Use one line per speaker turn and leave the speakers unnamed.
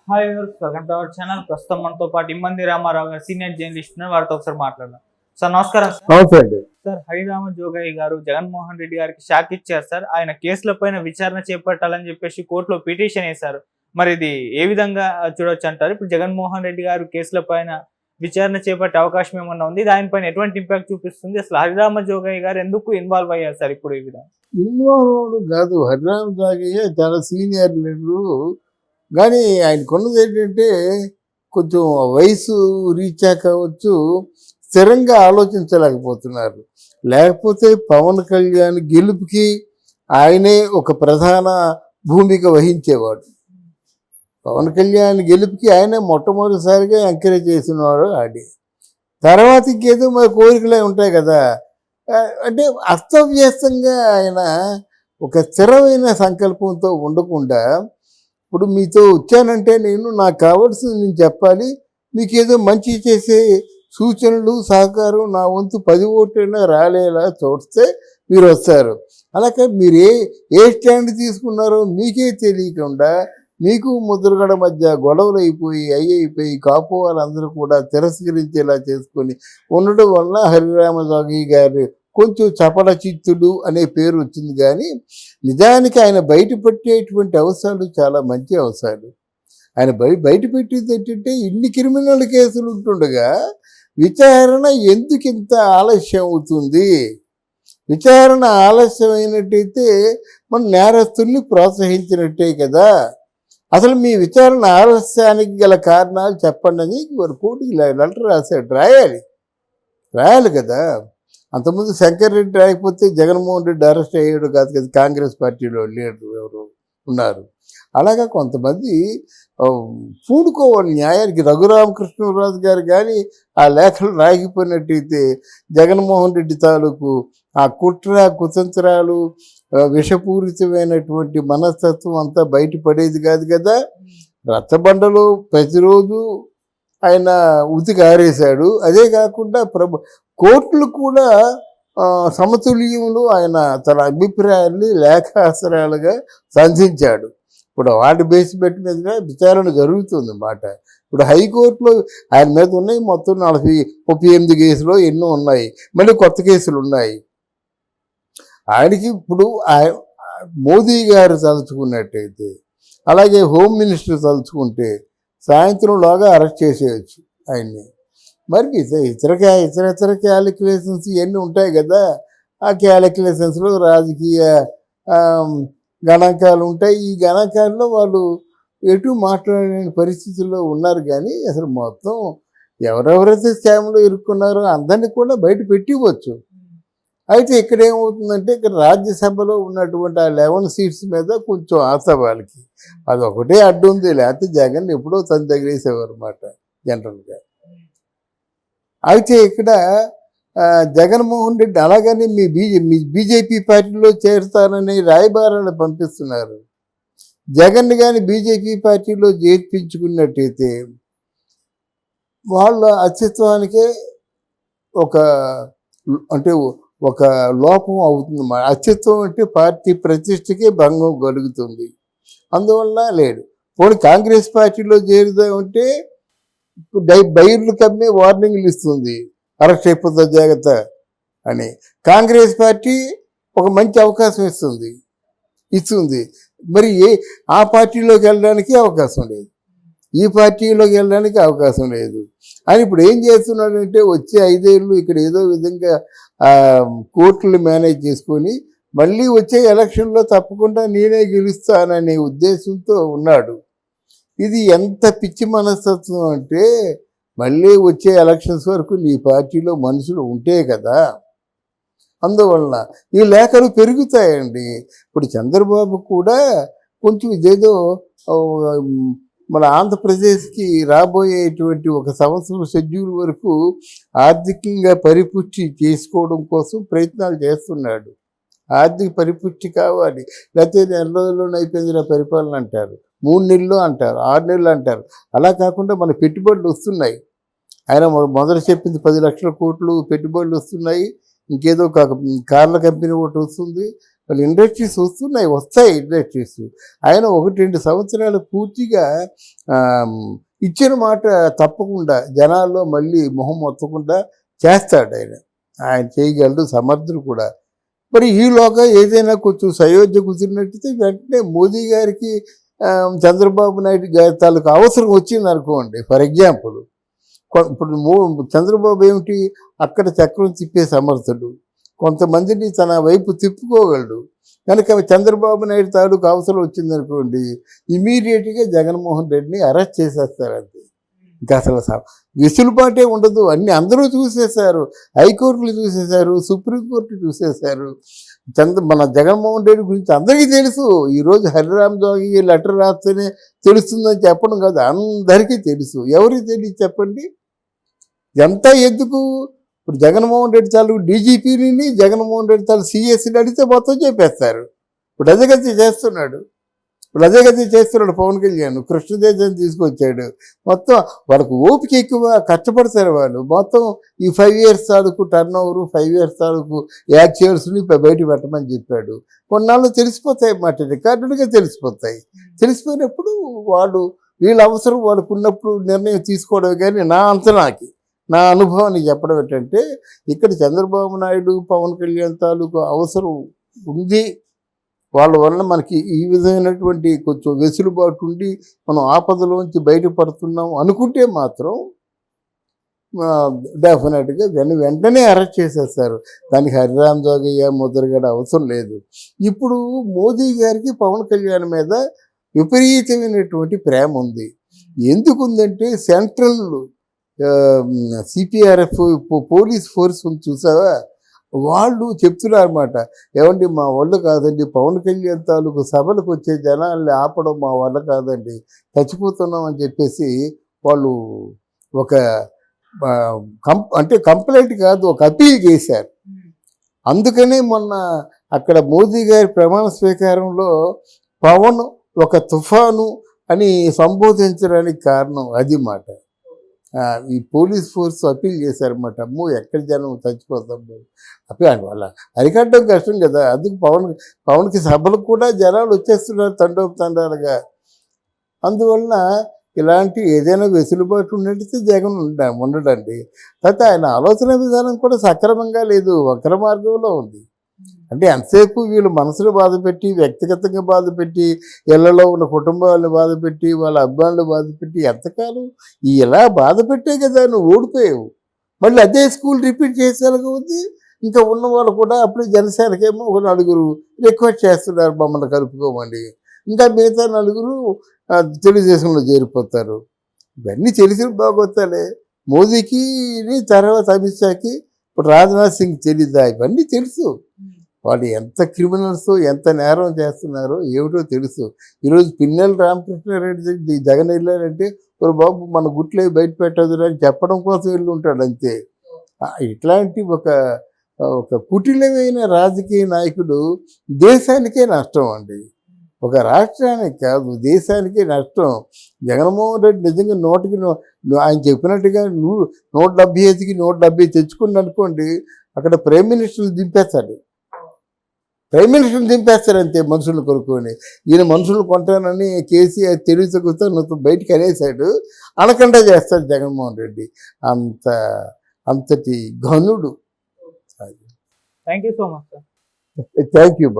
Hi welcome to our channel. ప్రస్తుతం మనతో పాటు ఇమ్మంది రామారావు గారు సీనియర్ జర్నలిస్ట్ ఉన్నారు. వారితో ఒకసారి మాట్లాడదాం. సార్ నమస్కారం.
నమస్తే అండి.
సార్, హరిరామ జోగయ్య గారు జగన్మోహన్ రెడ్డి గారికి షాక్ ఇచ్చారు సార్. ఆయన కేసుల పైన విచారణ చేపట్టాలని చెప్పేసి కోర్టులో పిటిషన్ వేశారు. మరి ఇది ఏ విధంగా చూడొచ్చు అంటారు? ఇప్పుడు జగన్మోహన్ రెడ్డి గారు కేసుల పైన విచారణ చేపట్టే అవకాశం ఏమన్నా ఉంది? దానిపైన ఎటువంటి ఇంపాక్ట్ చూపిస్తుంది? అసలు హరిరామ జోగయ్య గారు ఎందుకు ఇన్వాల్వ్ అయ్యారు సార్ ఇప్పుడు ఈ విధంగా?
ఇన్వాల్వ్ కాదు, హరిరామ జోగయ్య చాలా సీనియర్ లీడరు. కానీ ఆయనకున్నది ఏంటంటే కొంచెం వయసు రీచ్ కావచ్చు, స్థిరంగా ఆలోచించలేకపోతున్నారు. లేకపోతే పవన్ కళ్యాణ్ గెలుపుకి ఆయనే ఒక ప్రధాన భూమిక వహించేవాడు. పవన్ కళ్యాణ్ గెలుపుకి ఆయనే మొట్టమొదటిసారిగా ఎంకరేజ్ చేసినవాడు. ఆడి తర్వాత ఇంకేదో మన కోరికలే ఉంటాయి కదా. అంటే అస్తవ్యస్తంగా ఆయన ఒక స్థిరమైన సంకల్పంతో ఉండకుండా, ఇప్పుడు మీతో వచ్చానంటే నాకు కావాల్సింది నేను చెప్పాలి, మీకు ఏదో మంచి చేసే సూచనలు సహకారం నా వంతు 10 ఓట్లైనా రాలేలా చూస్తే మీరు వస్తారు. అలాగే మీరు ఏ స్టాండ్ తీసుకున్నారో మీకే తెలియకుండా మీకు ముద్రగడ మధ్య గొడవలు అయిపోయి కాపు వాళ్ళందరూ కూడా తిరస్కరించేలా చేసుకొని ఉండడం వల్ల హరిరామ జోగయ్య గారు కొంచెం చపల చిత్తుడు అనే పేరు వచ్చింది. కానీ నిజానికి ఆయన బయటపెట్టేటువంటి అవసరాలు చాలా మంచి అవసరాలు. ఆయన బయట పెట్టేది ఏంటంటే ఇన్ని క్రిమినల్ కేసులు ఉంటుండగా విచారణ ఎందుకు ఇంత ఆలస్యం అవుతుంది? విచారణ ఆలస్యమైనట్టయితే మన నేరస్తుల్ని ప్రోత్సహించినట్టే కదా. అసలు మీ విచారణ ఆలస్యానికి గల కారణాలు చెప్పండి అని వారు కోర్టుకి లెటర్ రాశాడు. రాయాలి కదా. అంతకుముందు శంకర్ రెడ్డి రాయకపోతే జగన్మోహన్ రెడ్డి అరెస్ట్ అయ్యాడు కాదు కదా. కాంగ్రెస్ పార్టీలో లీడర్ ఎవరు ఉన్నారు. అలాగా కొంతమంది పూడుకోవాలి న్యాయానికి. రఘురామకృష్ణరాజు గారు కానీ ఆ లేఖలు రాయకపోయినట్టయితే జగన్మోహన్ రెడ్డి తాలూకు ఆ కుతంత్రాలు, విషపూరితమైనటువంటి మనస్తత్వం అంతా బయటపడేది కాదు కదా. రచ్చబండలో ప్రతిరోజు ఆయన ఉతికి ఆరేశాడు. అదే కాకుండా కోర్టులు కూడా సమతుల్యంలో ఆయన తన అభిప్రాయాన్ని లేఖాస్త్రాలుగా సంధించాడు. ఇప్పుడు వాటి బేస్ పెట్టి మీద విచారణ జరుగుతుంది మాట. ఇప్పుడు హైకోర్టులో ఆయన మీద ఉన్నాయి మొత్తం 38 కేసులు ఎన్నో ఉన్నాయి, మళ్ళీ కొత్త కేసులు ఉన్నాయి. ఆయనకి ఇప్పుడు మోదీ గారు తలుచుకున్నట్టయితే, అలాగే హోమ్ మినిస్టర్ తలుచుకుంటే సాయంత్రంలోగా అరెస్ట్ చేసేయచ్చు ఆయన్ని. మరి ఇతర క్యాలిక్యులేషన్స్ ఇవన్నీ ఉంటాయి కదా. ఆ క్యాలిక్యులేషన్స్లో రాజకీయ గణాంకాలు ఉంటాయి. ఈ గణాంకాల్లో వాళ్ళు ఎటు మాట్లాడలేని పరిస్థితుల్లో ఉన్నారు. కానీ అసలు మొత్తం ఎవరెవరైతే స్కామ్లో ఇరుక్కున్నారో అందరినీ కూడా బయట పెట్టివచ్చు. అయితే ఇక్కడ ఏమవుతుందంటే, ఇక్కడ రాజ్యసభలో ఉన్నటువంటి ఆ 11 సీట్స్ మీద కొంచెం ఆశ వాళ్ళకి. అదొకటే అడ్డు ఉంది. లేకపోతే జగన్ ఎప్పుడో తను తగిలేసేవారు అన్నమాట జనరల్గా. అయితే ఇక్కడ జగన్మోహన్ రెడ్డి అలాగని మీ బీజేపీ పార్టీలో చేరుతానని రాయబారాలు పంపిస్తున్నారు. జగన్ కానీ బీజేపీ పార్టీలో చేర్పించుకున్నట్టయితే వాళ్ళ అస్తిత్వానికే ఒక లోపం అవుతుంది. అస్తిత్వం అంటే పార్టీ ప్రతిష్టకే భంగం కలుగుతుంది. అందువల్ల లేడు. పోనీ కాంగ్రెస్ పార్టీలో చేరుదామంటే బైర్లు కమ్మే వార్నింగ్లు ఇస్తుంది, అరెస్ట్ అయిపోతుంది జాగ్రత్త అని. కాంగ్రెస్ పార్టీ ఒక మంచి అవకాశం ఇస్తుంది. మరి ఆ పార్టీలోకి వెళ్ళడానికి అవకాశం లేదు, ఈ పార్టీలోకి వెళ్ళడానికి అవకాశం లేదు అని ఇప్పుడు ఏం చేస్తున్నాడంటే, వచ్చే 5 ఏళ్ళు ఇక్కడ ఏదో విధంగా కోర్టులు మేనేజ్ చేసుకొని మళ్ళీ వచ్చే ఎలక్షన్లో తప్పకుండా నేనే గెలుస్తాననే ఉద్దేశంతో ఉన్నాడు. ఇది ఎంత పిచ్చి మనస్తత్వం అంటే, మళ్ళీ వచ్చే ఎలక్షన్స్ వరకు నీ పార్టీలో మనుషులు ఉంటే కదా. అందువలన ఈ లేఖలు పెరుగుతాయండి. ఇప్పుడు చంద్రబాబు కూడా కొంచెం ఇదేదో మన ఆంధ్రప్రదేశ్కి రాబోయేటువంటి 1 సంవత్సరం షెడ్యూల్ వరకు ఆర్థికంగా పరిపుష్టి చేసుకోవడం కోసం ప్రయత్నాలు చేస్తున్నాడు. ఆర్థిక పరిపుష్టి కావాలి, లేకపోతే 2 రోజుల్లోనే అయిపోయింది నా పరిపాలన అంటారు, 3 నెలలు అంటారు, 6 నెలలు అంటారు. అలా కాకుండా మన పెట్టుబడులు వస్తున్నాయి. ఆయన మొదట చెప్పింది 10 లక్షల కోట్లు పెట్టుబడులు వస్తున్నాయి. ఇంకేదో కార్ల కంపెనీ ఒకటి వస్తుంది, వాళ్ళు ఇండస్ట్రీస్ వస్తాయి ఇండస్ట్రీస్. ఆయన 1-2 సంవత్సరాలు పూర్తిగా ఆ, ఇచ్చిన మాట తప్పకుండా జనాల్లో మళ్ళీ మొహం మొత్తకుండా చేస్తాడు ఆయన. ఆయన చేయగలడు, సమర్థుడు కూడా. మరి ఈలోగా ఏదైనా కొంచెం సయోధ్య కుదిరినట్టయితే వెంటనే మోదీ గారికి చంద్రబాబు నాయుడు గారి తాలూకు అవసరం వచ్చింది అనుకోండి. ఫర్ ఎగ్జాంపుల్ ఇప్పుడు చంద్రబాబు ఏమిటి, అక్కడ చక్రం తిప్పే సమర్థుడు, కొంతమందిని తన వైపు తిప్పుకోగలడు. కనుక చంద్రబాబు నాయుడు తాలూకు అవసరం వచ్చిందనుకోండి, ఇమీడియట్గా జగన్మోహన్ రెడ్డిని అరెస్ట్ చేసేస్తారు. అంతే, ఇంకా అసలు వెసులుబాటే ఉండదు. అన్ని అందరూ చూసేశారు, హైకోర్టులు చూసేశారు, సుప్రీంకోర్టు చూసేశారు. మన జగన్మోహన్ రెడ్డి గురించి అందరికీ తెలుసు. ఈరోజు హరిరామ్ జోగి లెటర్ రాస్తేనే తెలుస్తుందని చెప్పడం కాదు, అందరికీ తెలుసు. ఎవరికి తెలియదు చెప్పండి? ఎంత ఎందుకు? ఇప్పుడు జగన్మోహన్ రెడ్డి తాలూకు డీజీపీని, జగన్మోహన్ రెడ్డి తాలూకు సిఎస్ని అడిగితే మొత్తం చెప్పేస్తారు. ఇప్పుడు అజగతి చేస్తున్నాడు. పవన్ కళ్యాణ్ కృష్ణదేశాన్ని తీసుకొచ్చాడు. మొత్తం వాళ్ళకు ఓపిక ఎక్కువ, కష్టపడతారు వాళ్ళు. మొత్తం ఈ 5 years తాలూకు టర్న్ ఓవర్, 5 years తాలూకు యాక్చువల్స్ని బయట పెట్టమని చెప్పాడు. కొన్నాళ్ళు తెలిసిపోతాయి మాట, రికార్డులుగా తెలిసిపోతాయి. తెలిసిపోయినప్పుడు వీళ్ళ అవసరం వాళ్ళకు ఉన్నప్పుడు నిర్ణయం తీసుకోవడం. కానీ నా అనుభవాన్ని చెప్పడం ఏంటంటే, ఇక్కడ చంద్రబాబు నాయుడు, పవన్ కళ్యాణ్ తాలూకు అవసరం ఉంది. వాళ్ళ వల్ల మనకి ఈ విధమైనటువంటి కొంచెం వెసులుబాటు ఉండి మనం ఆపదలోంచి బయటపడుతున్నాం అనుకుంటే మాత్రం డెఫినెట్గా వెంటనే అరెస్ట్ చేసేస్తారు. దానికి హరిరామ్ జోగయ్య, ముద్రగడ అవసరం లేదు. ఇప్పుడు మోదీ గారికి పవన్ కళ్యాణ్ మీద విపరీతమైనటువంటి ప్రేమ ఉంది. ఎందుకుందంటే సెంట్రల్ సిపిఆర్ఎఫ్ పోలీస్ ఫోర్స్ ఉంది చూసావా, వాళ్ళు చెప్తున్నారు అన్నమాట. ఏమండి, మా వల్ల కాదండి, పవన్ కళ్యాణ్ తాలూకు సభలకు వచ్చే జనాల్ని ఆపడం మా వల్ల కాదండి, చచ్చిపోతున్నాం అని చెప్పేసి వాళ్ళు ఒక అంటే కంప్లైంట్ కాదు, ఒక అపీల్ చేశారు. అందుకనే మొన్న అక్కడ మోదీ గారి ప్రమాణ స్వీకారంలో పవన్ ఒక తుఫాను అని సంబోధించడానికి కారణం అది మాట. ఈ పోలీస్ ఫోర్స్ అప్పీల్ చేశారన్నమాట. అమ్మో, ఎక్కడ జనం చచ్చిపోతాం అప్పీ వాళ్ళ అరికట్టడం కష్టం కదా. అందుకు పవన్కి సభలకు కూడా జనాలు వచ్చేస్తున్నారు తండోపతండాలుగా. అందువలన ఇలాంటి ఏదైనా వెసులుబాటు ఉన్నట్టయితే జగన్ ఉండడండి. తర్వాత ఆయన ఆలోచన విధానం కూడా సక్రమంగా లేదు, వక్ర మార్గంలో ఉంది. అంటే ఎంతసేపు వీళ్ళు మనసును బాధపెట్టి, వ్యక్తిగతంగా బాధపెట్టి, ఇళ్లలో ఉన్న కుటుంబాలను బాధపెట్టి, వాళ్ళ అభిమానులు బాధపెట్టి ఎంతకాలం ఇలా బాధపెట్టే కదా నువ్వు ఓడిపోయావు. మళ్ళీ అదే స్కూల్ రిపీట్ చేసేలాగా ఉంది. ఇంకా ఉన్న వాళ్ళు కూడా అప్పుడు జనసేనకేమో ఒక 4 రిక్వెస్ట్ చేస్తున్నారు మమ్మల్ని కలుపుకోమని. ఇంకా మిగతా 4 తెలుగుదేశంలో చేరిపోతారు. ఇవన్నీ తెలిసిన బాగోతాలే. మోదీకి తర్వాత అమిత్ షాకి, ఇప్పుడు రాజ్నాథ్ సింగ్ తెలీదా? ఇవన్నీ తెలుసు. వాళ్ళు ఎంత క్రిమినల్స్, ఎంత నేరం చేస్తున్నారో ఏమిటో తెలుసు. ఈరోజు పిన్నెల రామకృష్ణారెడ్డి జగన్ వెళ్ళారంటే, ఒక బాబు మన గుట్లే బయట పెట్టదు అని చెప్పడం కోసం వెళ్ళి ఉంటాడు అంతే. ఇట్లాంటి ఒక కుటిలమైన రాజకీయ నాయకుడు దేశానికే నష్టం అండి. ఒక రాష్ట్రానికి కాదు, దేశానికే నష్టం. జగన్మోహన్ రెడ్డి నిజంగా ఆయన చెప్పినట్టుగా 175కి 170 తెచ్చుకుని అనుకోండి, అక్కడ ప్రైమ్ మినిస్టర్ని దింపేస్తాడు. అంతే, మనుషులు కొనుక్కొని. ఈయన మనుషులు కొంటానని కేసీఆర్ తెలివితగుతా బయటికి అనేసాడు. అనకుండా చేస్తాడు జగన్మోహన్ రెడ్డి. అంతటి ఘనుడు.
Thank you so much sir.
Thank you.